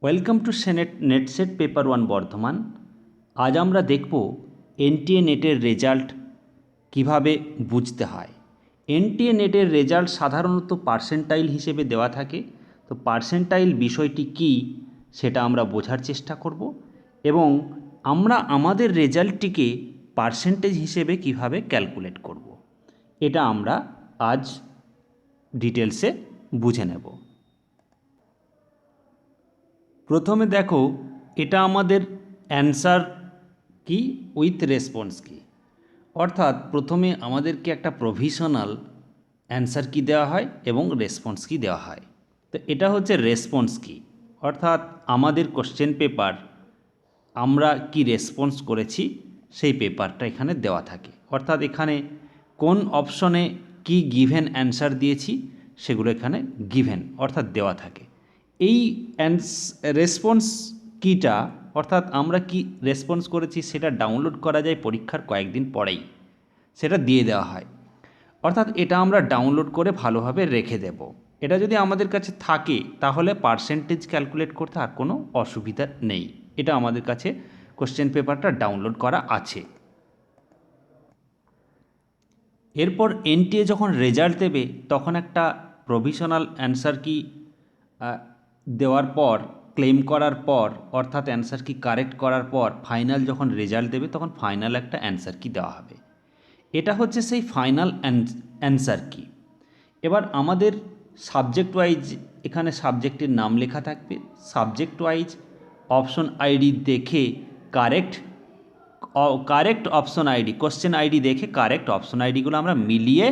Welcome to NET SET paper 1 Bardhaman. আজ আমরা দেখব এনটিএ নেটের রেজাল্ট কিভাবে বুঝতে হয়। এনটিএ নেটের রেজাল্ট সাধারণত পার্সেন্টাইল হিসেবে দেওয়া থাকে। তো পার্সেন্টাইল বিষয়টি কি সেটা আমরা বোঝার চেষ্টা করব এবং আমরা আমাদের রেজাল্টটিকে পার্সেন্টেজ হিসেবে কিভাবে ক্যালকুলেট করব, এটা আমরা আজ ডিটেলসে বুঝে নেব। প্রথমে দেখো, এটা আমাদের অ্যান্সার কি উইথ রেসপন্স কি, অর্থাৎ প্রথমে আমাদেরকে একটা প্রভিশনাল অ্যান্সার কি দেওয়া হয় এবং রেসপন্স কি দেওয়া হয়। তো এটা হচ্ছে রেসপন্স কি, অর্থাৎ আমাদের কোশ্চেন পেপার আমরা কি রেসপন্স করেছি সেই পেপারটা এখানে দেওয়া থাকে। অর্থাৎ এখানে কোন অপশনে কি গিভেন অ্যান্সার দিয়েছি সেগুলো এখানে গিভেন অর্থাৎ দেওয়া থাকে। এই রেসপন্স কিটা অর্থাৎ আমরা কি রেসপন্স করেছি সেটা ডাউনলোড করা যায় পরীক্ষার কয়েকদিন পরেই, সেটা দিয়ে দেওয়া হয়। অর্থাৎ এটা আমরা ডাউনলোড করে ভালোভাবে রেখে দেব। এটা যদি আমাদের কাছে থাকে তাহলে পার্সেন্টেজ ক্যালকুলেট করতে আর কোনো অসুবিধা নেই। এটা আমাদের কাছে কোশ্চেন পেপারটা ডাউনলোড করা আছে। এরপর এনটিএ যখন রেজাল্ট দেবে তখন একটা প্রভিশনাল অ্যান্সার কি দেওয়ার পর, ক্লেম করার পর, অর্থাৎ অ্যান্সার কি কারেক্ট করার পর ফাইনাল যখন রেজাল্ট দেবে তখন ফাইনাল একটা অ্যান্সার কি দেওয়া হবে। এটা হচ্ছে সেই ফাইনাল অ্যান্সার কি। এবার আমাদের সাবজেক্ট ওয়াইজ এখানে সাবজেক্টের নাম লেখা থাকবে। সাবজেক্ট ওয়াইজ অপশন আইডি দেখে correct option ID, question ID দেখে কারেক্ট অপশন আইডিগুলো আমরা মিলিয়ে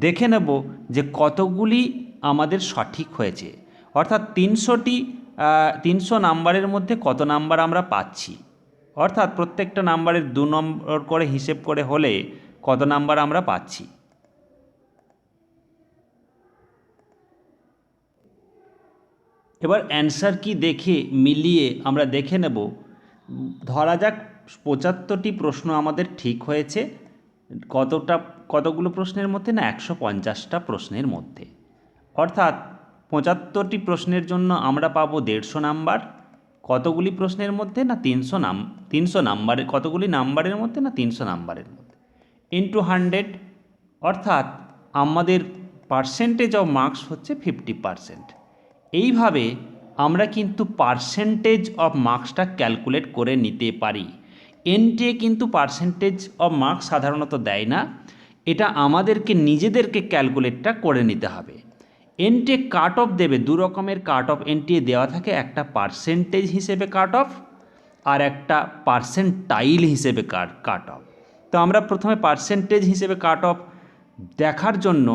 দেখে নেব যে কতগুলি আমাদের সঠিক হয়েছে। অর্থাৎ 300 নাম্বারের মধ্যে কত নাম্বার আমরা পাচ্ছি, অর্থাৎ প্রত্যেকটা নাম্বারের 2 নম্বর করে হিসেব করে হলে কত নাম্বার আমরা পাচ্ছি। এবার অ্যান্সার কি দেখে মিলিয়ে আমরা দেখে নেব, ধরা যাক 75টি প্রশ্ন আমাদের ঠিক হয়েছে। কতগুলো প্রশ্নের মধ্যে না 150টা প্রশ্নের মধ্যে, অর্থাৎ 75টি প্রশ্নের জন্য আমরা পাবো 150 নাম্বার। কতগুলি প্রশ্নের মধ্যে না 300 নাম্বারের, কতগুলি নাম্বারের মধ্যে না 300 নাম্বারের মধ্যে ইন্টু 100, অর্থাৎ আমাদের পার্সেন্টেজ অফ মার্কস হচ্ছে 50%। এইভাবে আমরা কিন্তু পার্সেন্টেজ অফ মার্কসটা ক্যালকুলেট করে নিতে পারি। এনটিএ কিন্তু পার্সেন্টেজ অফ মার্কস সাধারণত দেয় না, এটা আমাদেরকে নিজেদেরকে ক্যালকুলেটটা করে নিতে হবে। এনটিএ কাট অফ দেবে, 2 রকমের কাট অফ এনটিএ দেওয়া থাকে, একটা পার্সেন্টেজ হিসেবে কাট অফ আর একটা পার্সেন্টাইল হিসেবে কাট অফ। তো আমরা প্রথমে পার্সেন্টেজ হিসেবে কাট অফ দেখার জন্য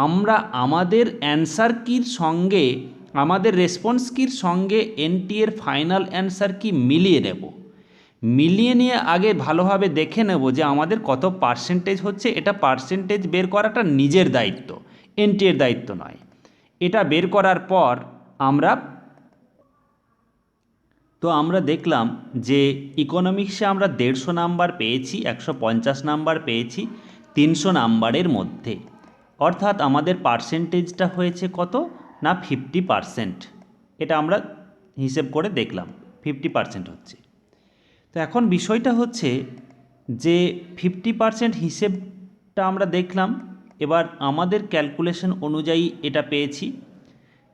আমরা আমাদের অ্যান্সার কির সঙ্গে, আমাদের রেসপন্স কির সঙ্গে এনটিএর ফাইনাল অ্যান্সার কি মিলিয়ে নেব। মিলিয়ে নিয়ে আগে ভালোভাবে দেখে নেব যে আমাদের কত পার্সেন্টেজ হচ্ছে। এটা পার্সেন্টেজ বের করাটা নিজের দায়িত্ব, এনটিএর দায়িত্ব নয়। এটা বের করার পর আমরা দেখলাম যে ইকোনমিক্সে আমরা 150 নাম্বার পেয়েছি, 150 নাম্বার পেয়েছি 300 নাম্বারের মধ্যে, অর্থাৎ আমাদের পার্সেন্টেজটা হয়েছে কত না 50%। এটা আমরা হিসেব করে দেখলাম 50% হচ্ছে। তো এখন বিষয়টা হচ্ছে যে 50% হিসেবটা আমরা দেখলাম, এবার আমাদের ক্যালকুলেশন অনুযায়ী এটা পেয়েছি।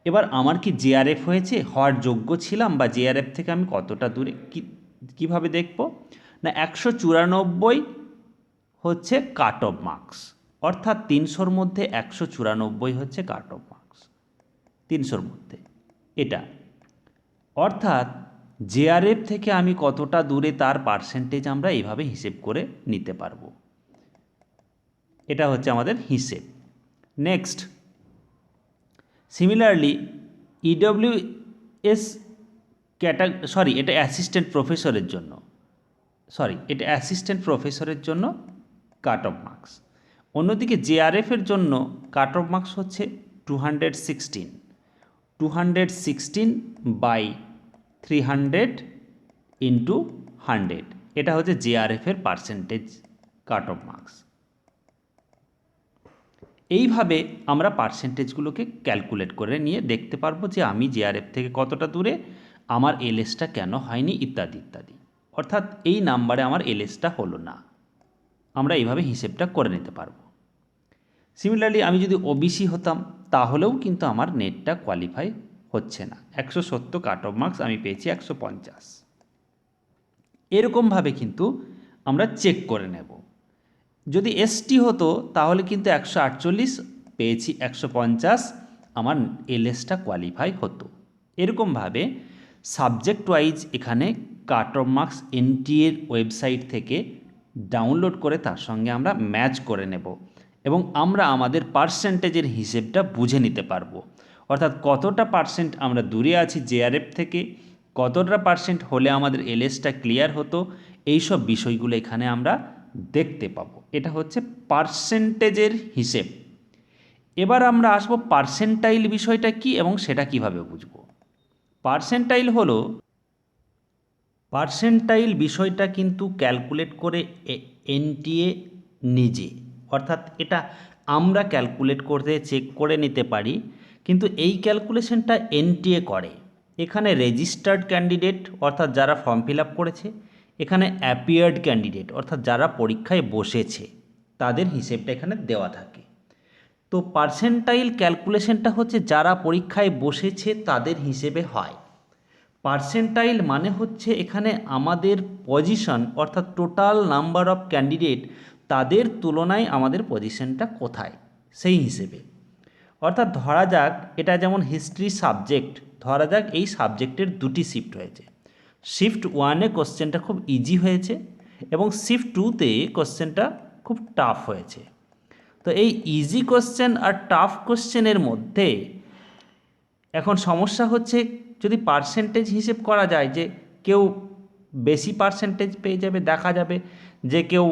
এবার আমার কি জেআরএফ হয়েছে, হওয়ার যোগ্য ছিলাম, বা জেআরএফ থেকে আমি কতটা দূরে, কীভাবে দেখব না 194 হচ্ছে কাট অফ মার্কস, অর্থাৎ 300-র মধ্যে 194 হচ্ছে কাট অফ মার্কস 300-র মধ্যে। এটা অর্থাৎ জেআরএফ থেকে আমি কতটা দূরে তার পার্সেন্টেজ আমরা এইভাবে হিসেব করে নিতে পারবো। এটা হচ্ছে আমাদের হিসেব। নেক্সট, সিমিলারলি ইডব্লিউএস এটা অ্যাসিস্ট্যান্ট প্রফেসরের জন্য কাট অফ মার্কস। অন্যদিকে জেআরএফের জন্য কাট অফ মার্কস হচ্ছে 216 বাই 300 ইন্টু 100। এটা হচ্ছে জেআরএফের পার্সেন্টেজ কাট অফ মার্কস। এইভাবে আমরা পার্সেন্টেজগুলোকে ক্যালকুলেট করে নিয়ে দেখতে পারবো যে আমি জেআরএফ থেকে কতটা দূরে, আমার এলএসটা কেন হয়নি, ইত্যাদি ইত্যাদি। অর্থাৎ এই নাম্বারে আমার এলএসটা হলো না, আমরা এইভাবে হিসেবটা করে নিতে পারবো। সিমিলারলি আমি যদি ওবিসি হতাম তাহলেও কিন্তু আমার নেটটা কোয়ালিফাই হচ্ছে না, 170 কাট অফ মার্কস আমি পেয়েছি 150। এরকমভাবে কিন্তু আমরা চেক করে নেব। যদি এসটি হতো তাহলে কিন্তু 148 পেয়েছি 150, আমার এলএসটা কোয়ালিফাই হতো। এরকমভাবে সাবজেক্ট ওয়াইজ এখানে কাট অফ মার্কস এনটিএর ওয়েবসাইট থেকে ডাউনলোড করে তার সঙ্গে আমরা ম্যাচ করে নেব এবং আমরা আমাদের পার্সেন্টেজের হিসেবটা বুঝে নিতে পারবো। অর্থাৎ কতটা পার্সেন্ট আমরা দূরে আছি জেআরএফ থেকে, কতটা পার্সেন্ট হলে আমাদের এলএসটা ক্লিয়ার হতো, এইসব বিষয়গুলো এখানে আমরা দেখতে পাবো। এটা হচ্ছে পার্সেন্টেজের হিসেব। এবার আমরা আসবো পার্সেন্টাইল বিষয়টা কি এবং সেটা কিভাবে বুঝব। পার্সেন্টাইল বিষয়টা কিন্তু ক্যালকুলেট করে এনটিএ নিজে, অর্থাৎ এটা আমরা ক্যালকুলেট করতে চেক করে নিতে পারি, কিন্তু এই ক্যালকুলেশনটা এনটিএ করে। এখানে রেজিস্টার্ড ক্যান্ডিডেট অর্থাৎ যারা ফর্ম ফিল আপ করেছে, এখানে অ্যাপিয়ার্ড ক্যান্ডিডেট অর্থাৎ যারা পরীক্ষায় বসেছে, তাদের হিসেবটা এখানে দেওয়া থাকে। তো পার্সেন্টাইল ক্যালকুলেশনটা হচ্ছে যারা পরীক্ষায় বসেছে তাদের হিসেবে হয়। পার্সেন্টাইল মানে হচ্ছে এখানে আমাদের পজিশন অর্থাৎ টোটাল নাম্বার অফ ক্যান্ডিডেট, তাদের তুলনায় আমাদের পজিশনটা কোথায় সেই হিসেবে। অর্থাৎ ধরা যাক এটা যেমন হিস্ট্রি সাবজেক্ট, ধরা যাক এই সাবজেক্টের দুটি শিফট হয়েছে। শিফট 1-এ কোশ্চেনটা খুব ইজি হয়েছে এবং শিফট 2-তে কোশ্চেনটা খুব টাফ হয়েছে। তো এই ইজি কোশ্চেন আর টাফ কোশ্চেনের মধ্যে এখন সমস্যা হচ্ছে যদি পার্সেন্টেজ হিসেব করা যায় যে কেউ বেশি পার্সেন্টেজ পেয়ে যাবে, দেখা যাবে যে কেউ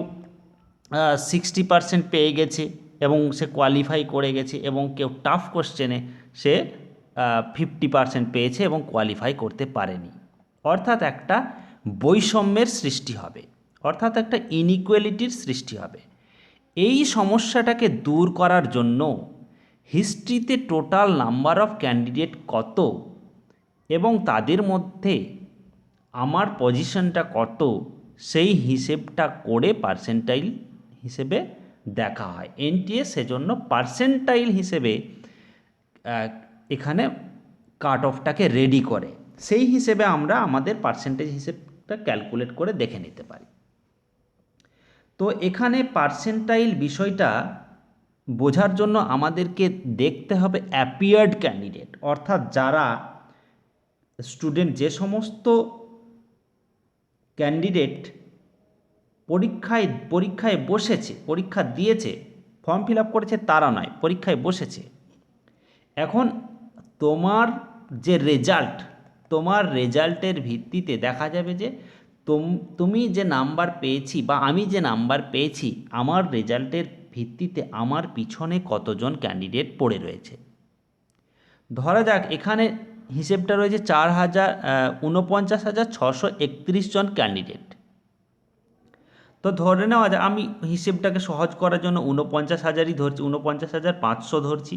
60% পেয়ে গেছে এবং সে কোয়ালিফাই করে গেছে, এবং কেউ টাফ কোশ্চেনে সে 50% পেয়েছে এবং কোয়ালিফাই করতে পারেনি। অর্থাৎ একটা বৈষম্যের সৃষ্টি হবে, অর্থাৎ একটা ইনইকুয়ালিটির সৃষ্টি হবে। এই সমস্যাটাকে দূর করার জন্য হিস্ট্রিতে টোটাল নাম্বার অফ ক্যান্ডিডেট কত এবং তাদের মধ্যে আমার পজিশনটা কত, সেই হিসেবটা করে পার্সেন্টাইল হিসেবে দেখা হয়। এনটিএ সেজন্য পার্সেন্টাইল হিসেবে এখানে কাট অফটাকে রেডি করে, সেই হিসেবে আমরা আমাদের পার্সেন্টেজ হিসেবটা ক্যালকুলেট করে দেখে নিতে পারি। তো এখানে পার্সেন্টাইল বিষয়টা বোঝার জন্য আমাদেরকে দেখতে হবে অ্যাপিয়ার্ড ক্যান্ডিডেট, অর্থাৎ যারা স্টুডেন্ট, যে সমস্ত ক্যান্ডিডেট পরীক্ষায় বসেছে, পরীক্ষা দিয়েছে, ফর্ম ফিল আপ করেছে তারা নয়, পরীক্ষায় বসেছে। এখন তোমার যে রেজাল্ট, তোমার রেজাল্টের ভিত্তিতে দেখা যাবে যে তুমি যে নাম্বার পেয়েছি বা আমি যে নাম্বার পেয়েছি, আমার রেজাল্টের ভিত্তিতে আমার পিছনে কতজন ক্যান্ডিডেট পড়ে রয়েছে। ধরা যাক এখানে হিসেবটা রয়েছে 49,631 জন ক্যান্ডিডেট। তো ধরে নেওয়া যায়, আমি হিসেবটাকে সহজ করার জন্য 49,000ই ধরছি, 49,500 ধরছি।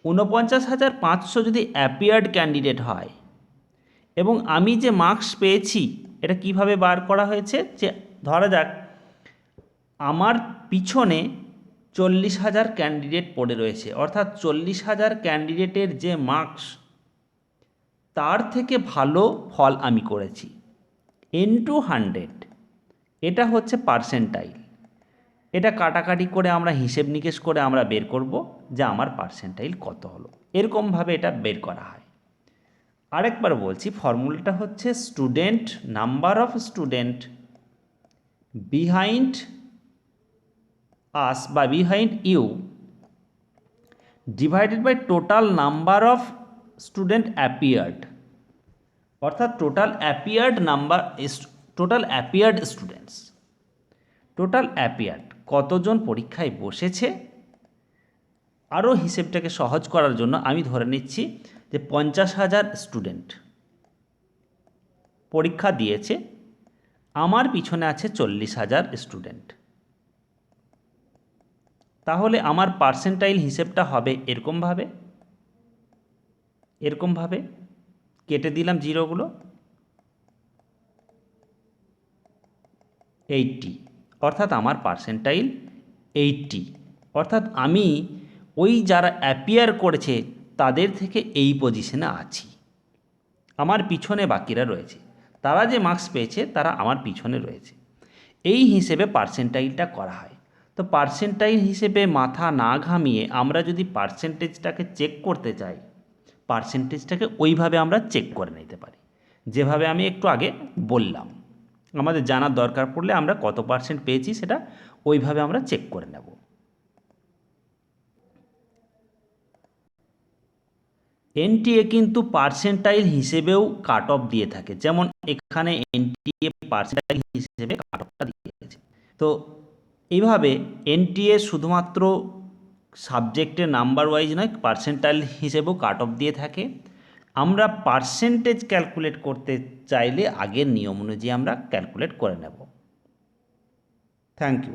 49,500 যদি অ্যাপিয়ার্ড ক্যান্ডিডেট হয় এবং আমি যে মার্কস পেয়েছি, এটা কিভাবে বার করা হয়েছে, যে ধরা যাক আমার পিছনে 40,000 ক্যান্ডিডেট পড়ে রয়েছে, অর্থাৎ 40,000 ক্যান্ডিডেটের যে মার্কস, তার থেকে ভালো ফল আমি করেছি ইনটু 100, এটা হচ্ছে পার্সেন্টাইল। এটা কাটাকাটি করে আমরা হিসেব নিকেশ করে আমরা বের করব যে আমার পার্সেন্টাইল কত হলো। এরকমভাবে এটা বের করা হয়। আরেকবার বলছি, ফর্মুলাটা হচ্ছে student, number of student behind us বা behind you divided by total number of student appeared, অর্থাৎ total appeared students, total appeared কতজন পরীক্ষায় বসেছে। আরও হিসেবটাকে সহজ করার জন্য আমি ধরে নিচ্ছি যে 50,000 স্টুডেন্ট পরীক্ষা দিয়েছে, আমার পিছনে আছে 40,000 স্টুডেন্ট। তাহলে আমার পার্সেন্টাইল হিসেবটা হবে এরকমভাবে কেটে দিলাম জিরোগুলো, 80, অর্থাৎ আমার পার্সেন্টাইল 80, অর্থাৎ আমি ওই যারা অ্যাপিয়ার করেছে তাদের থেকে এই পজিশনে আছি, আমার পিছনে বাকিরা রয়েছে, তারা যে মার্কস পেয়েছে তারা আমার পিছনে রয়েছে। এই হিসেবে পার্সেন্টাইলটা করা হয়। তো পার্সেন্টাইল হিসেবে মাথা না ঘামিয়ে আমরা যদি পার্সেন্টেজটাকে চেক করতে চাই, পার্সেন্টেজটাকে ওইভাবে আমরা চেক করে নিতে পারি, যেভাবে আমি একটু আগে বললাম। আমাদের জানার দরকার পড়লে আমরা কত পার্সেন্ট পেয়েছি সেটা ওইভাবে আমরা চেক করে নেব। এনটিএ কিন্তু পার্সেন্টাইল হিসেবেও কাট অফ দিয়ে থাকে, যেমন এখানে এনটিএ পার্সেন্টাইল হিসেবে কাট অফটা দিয়েছে। তো এইভাবে এনটিএ শুধুমাত্র সাবজেক্টের নাম্বার ওয়াইজ নয়, পার্সেন্টাইল হিসেবেও কাট অফ দিয়ে থাকে। আমরা পার্সেন্টেজ ক্যালকুলেট করতে চাইলে আগের নিয়ম অনুযায়ী আমরা ক্যালকুলেট করে নেব। Thank you.